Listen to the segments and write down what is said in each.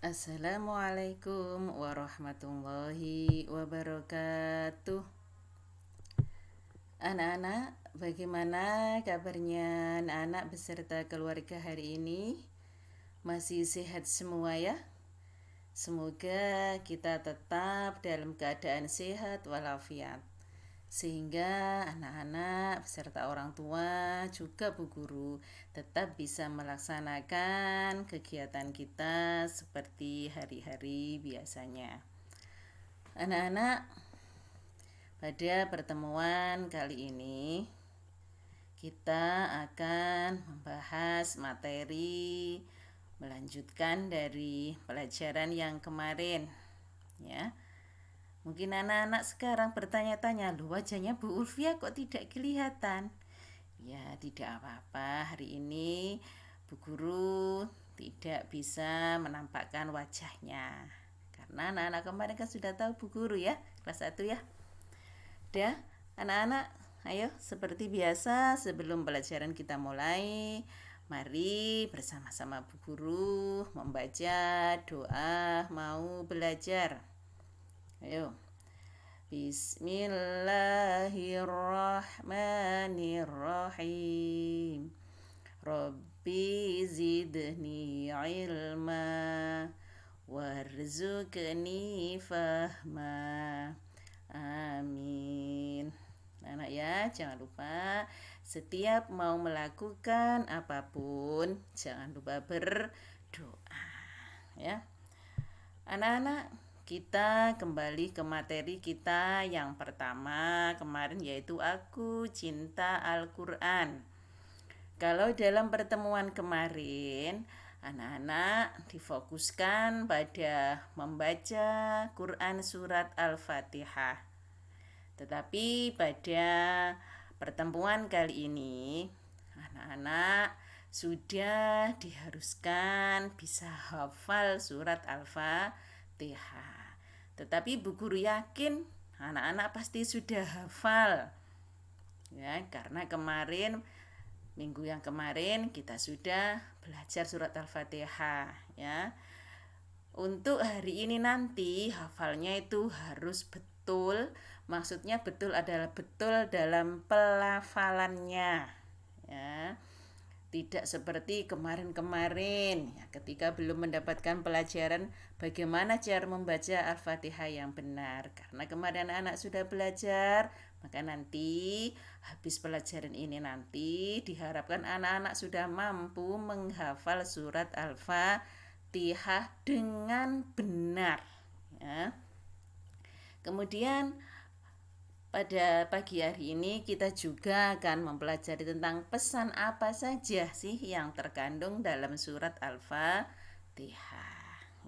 Assalamualaikum warahmatullahi wabarakatuh. Anak-anak, bagaimana kabarnya anak-anak beserta keluarga hari ini? Masih sehat semua ya? Semoga kita tetap dalam keadaan sehat walafiat, sehingga anak-anak beserta orang tua juga Bu Guru tetap bisa melaksanakan kegiatan kita seperti hari-hari biasanya. Anak-anak, pada pertemuan kali ini kita akan membahas materi melanjutkan dari pelajaran yang kemarin ya. Mungkin anak-anak sekarang bertanya-tanya, loh wajahnya Bu Ulfia kok tidak kelihatan? Ya tidak apa-apa, hari ini Bu Guru tidak bisa menampakkan wajahnya karena anak-anak kemarin kan sudah tahu Bu Guru ya, kelas 1 ya. Dah, anak-anak, ayo seperti biasa sebelum pelajaran kita mulai, mari bersama-sama Bu Guru membaca doa mau belajar. Ayo. Bismillahirrahmanirrahim. Rabbi zidni ilma warzuqni fahma. Amin. Anak ya, jangan lupa setiap mau melakukan apapun jangan lupa berdoa ya. Anak-anak, kita kembali ke materi kita yang pertama kemarin, yaitu Aku Cinta Al-Quran. Kalau dalam pertemuan kemarin, anak-anak difokuskan pada membaca Quran surat Al-Fatihah. Tetapi pada pertemuan kali ini, anak-anak sudah diharuskan bisa hafal surat Al-Fatihah. Tetapi Bu Guru yakin anak-anak pasti sudah hafal ya, karena minggu yang kemarin kita sudah belajar surat Al-Fatihah ya. Untuk hari ini nanti hafalnya itu harus betul. Maksudnya betul adalah betul dalam pelafalannya ya. Tidak seperti kemarin-kemarin ya, ketika belum mendapatkan pelajaran bagaimana cara membaca Al-Fatihah yang benar. Karena kemarin anak sudah belajar, maka nanti habis pelajaran ini nanti diharapkan anak-anak sudah mampu menghafal surat Al-Fatihah dengan benar ya. Kemudian pada pagi hari ini kita juga akan mempelajari tentang pesan apa saja sih yang terkandung dalam surat Al-Fatihah.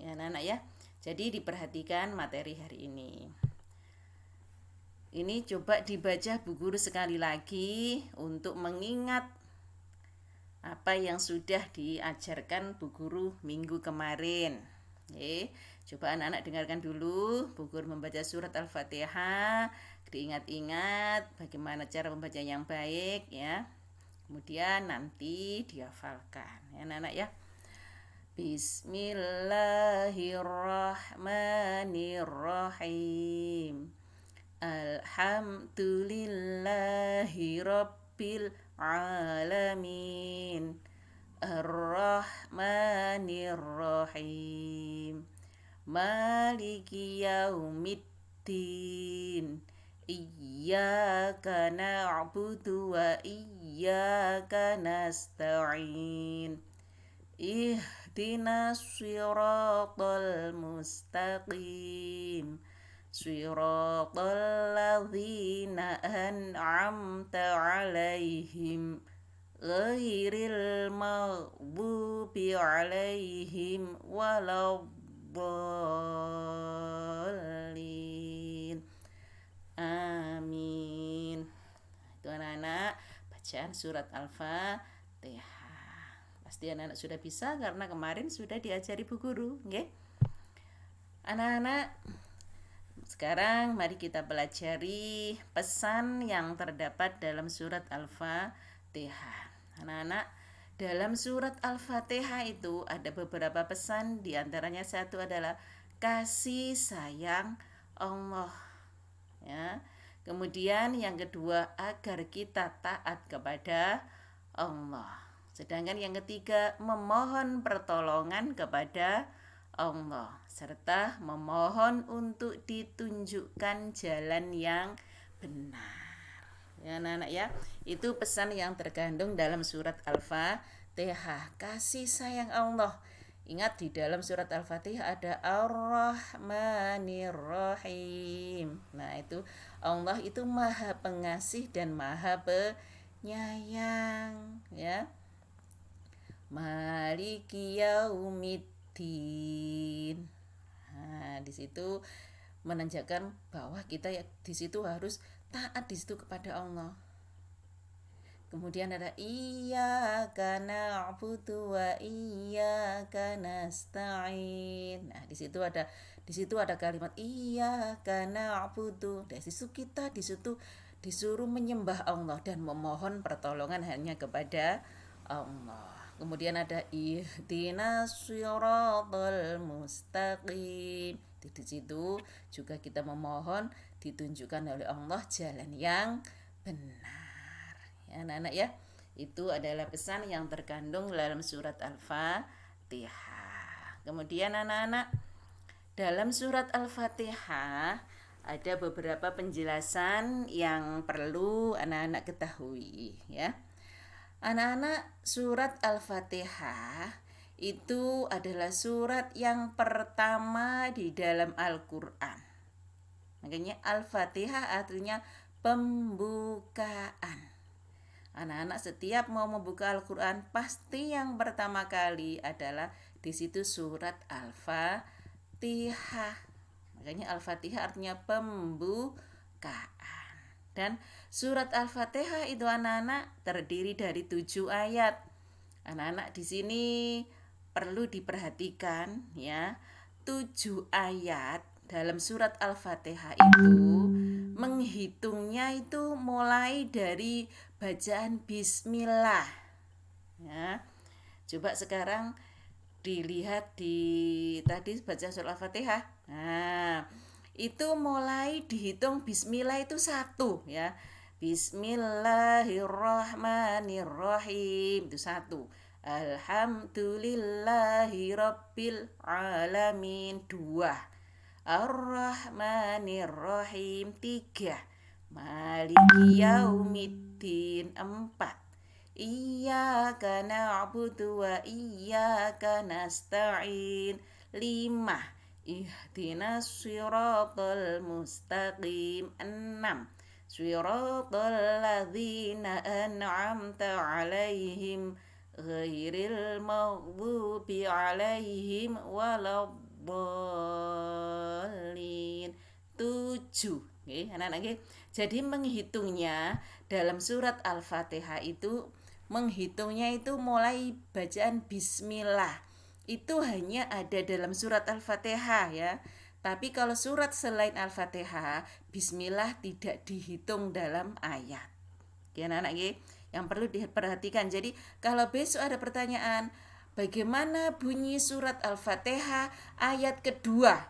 Ya anak-anak ya. Jadi diperhatikan materi hari ini. Ini coba dibaca Bu Guru sekali lagi untuk mengingat apa yang sudah diajarkan Bu Guru minggu kemarin. Oke, coba anak-anak dengarkan dulu Bu Guru membaca surat Al-Fatihah. Diingat-ingat bagaimana cara membaca yang baik ya. Kemudian nanti dihafalkan ya anak-anak ya. Bismillahirrahmanirrahim. Alhamdulillahi rabbil alamin. Ar-Rahmanir-Rahim. Maliki yaumiddin. Iyyaka na'budu wa iyyaka nasta'in. Ihdinas siratal mustaqim. Siratal ladzina an'amta 'alaihim ghairil maghdubi 'alaihim waladdallin. Amin. Itu anak-anak bacaan surat Al-Fatihah. Pasti anak-anak sudah bisa karena kemarin sudah diajari Bu Guru, nggih? Anak-anak, sekarang mari kita pelajari pesan yang terdapat dalam surat Al-Fatihah. Anak-anak, Dalam surat Al-Fatihah itu ada beberapa pesan, diantaranya satu adalah kasih sayang Allah, ya. Kemudian yang kedua agar kita taat kepada Allah. Sedangkan yang ketiga memohon pertolongan kepada Allah serta memohon untuk ditunjukkan jalan yang benar. Ya anak-anak ya, itu pesan yang terkandung dalam surat Al-Fatihah, kasih sayang Allah. Ingat di dalam surat Al-Fatihah ada Ar-Rahmanir Rahim. Nah, itu Allah itu Maha Pengasih dan Maha Penyayang, ya. Maliki Yaumiddin. Nah, di situ menandakan bahwa kita ya di situ harus taat di situ kepada Allah. Kemudian ada iyyaka na'budu wa iyyaka nasta'in. Nah, di situ ada kalimat iyyaka na'budu. Dari situ kita di situ disuruh menyembah Allah dan memohon pertolongan hanya kepada Allah. Kemudian ada ihdinas shiratal mustaqim. Di situ juga kita memohon ditunjukkan oleh Allah jalan yang benar. Ya, anak-anak ya, itu adalah pesan yang terkandung dalam surat Al-Fatihah. Kemudian anak-anak, dalam surat Al-Fatihah ada beberapa penjelasan yang perlu anak-anak ketahui, ya. Anak-anak, surat Al-Fatihah itu adalah surat yang pertama di dalam Al-Qur'an. Makanya Al-Fatihah artinya pembukaan. Anak-anak setiap mau membuka Al-Qur'an pasti yang pertama kali adalah di situ surat Al-Fatihah. Makanya Al-Fatihah artinya pembukaan. Dan surat Al-Fatihah itu anak-anak terdiri dari 7 ayat. Anak-anak di sini perlu diperhatikan ya. 7 ayat dalam surat Al-Fatihah itu menghitungnya itu mulai dari bacaan bismillah. Ya. Coba sekarang dilihat di tadi baca surat Al-Fatihah. Nah, itu mulai dihitung bismillah itu 1 ya. Bismillahirrahmanirrahim itu 1. Alhamdulillahirabbil alamin 2. Ar-Rahmanir-Rahim 3. Maliki Yaumiddin 4. Iyyaka na'budu wa iyyaka nasta'in 5. Ihdinas shiratal mustaqim 6. Shiratal ladzina an'amta 'alaihim ghairil maghdubi 'alaihim waladdallin 7. Oke, anak-anak. Jadi menghitungnya dalam surat Al-Fatihah itu menghitungnya itu mulai bacaan bismillah. Itu hanya ada dalam surat Al-Fatihah ya. Tapi kalau surat selain Al-Fatihah, bismillah tidak dihitung dalam ayat. Ya anak-anak, yang perlu diperhatikan. Jadi kalau besok ada pertanyaan, bagaimana bunyi surat Al-Fatihah ayat kedua?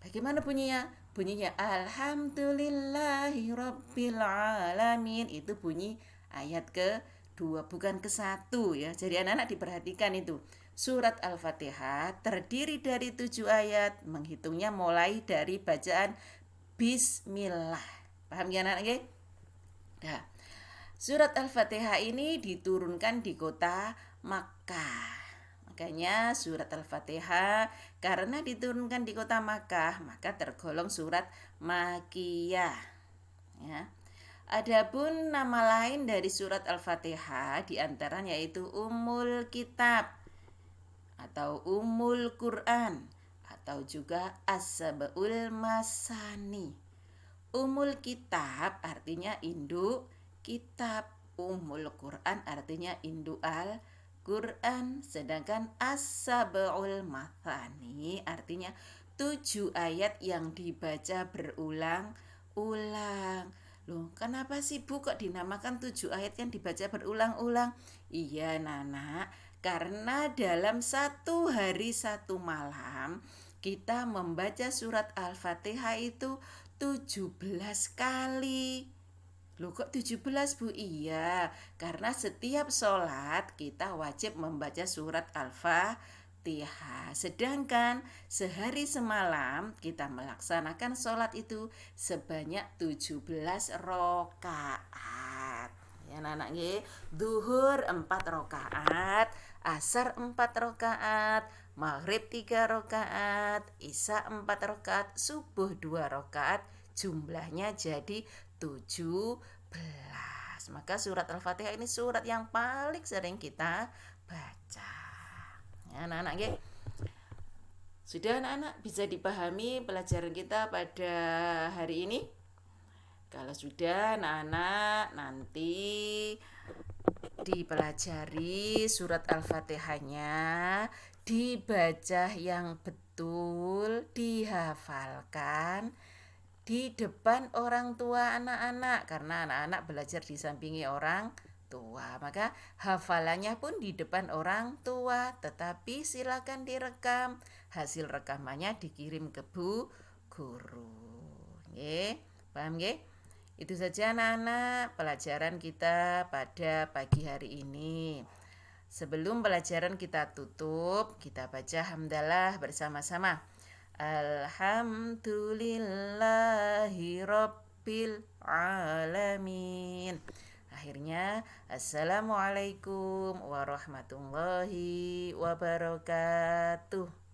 Bagaimana bunyinya? Bunyinya Alhamdulillahirabbil alamin. Itu bunyi ayat kedua, bukan ke-1 ya. Jadi anak-anak diperhatikan itu. Surat Al-Fatihah terdiri dari 7 ayat, menghitungnya mulai dari bacaan bismillah. Paham ya anak-anak? Nah, surat Al-Fatihah ini diturunkan di kota Makkah. Makanya surat Al-Fatihah karena diturunkan di kota Makkah, maka tergolong surat Makkiyah. Ya. Adapun nama lain dari surat Al-Fatihah diantaranya yaitu Ummul Kitab atau Ummul Quran atau juga As-Sab'ul Masani. Ummul Kitab artinya induk kitab, Ummul Quran artinya induk Al-Quran, sedangkan As-Sab'ul Masani artinya 7 ayat yang dibaca berulang-ulang. Loh, kenapa sih Bu kok dinamakan 7 ayat kan dibaca berulang-ulang? Iya, Nana, karena dalam 1 hari 1 malam kita membaca surat Al-Fatihah itu 17 kali. Loh kok 17 Bu? Iya, karena setiap sholat kita wajib membaca surat Al-Fatihah. Sedangkan sehari semalam kita melaksanakan sholat itu sebanyak 17 rokaat. Ya anak nggih, duhur 4 rokaat, asar 4 rokaat, maghrib 3 rokaat, isya 4 rokaat, subuh 2 rokaat, jumlahnya jadi 17. Maka surat Al-Fatihah ini surat yang paling sering kita baca. Ya, anak-anak nggih. Sudah anak-anak bisa dipahami pelajaran kita pada hari ini? Kalau sudah anak-anak nanti dipelajari surat Al-Fatihahnya, dibaca yang betul, dihafalkan di depan orang tua anak-anak, karena anak-anak belajar disampingi orang tua, maka hafalannya pun di depan orang tua. Tetapi silakan direkam, hasil rekamannya dikirim ke Bu Guru. Nggih, paham nggih? Itu saja anak-anak pelajaran kita pada pagi hari ini. Sebelum pelajaran kita tutup, kita baca hamdalah bersama-sama. Alhamdulillahi Rabbil Alamin. Akhirnya, Assalamualaikum warahmatullahi wabarakatuh.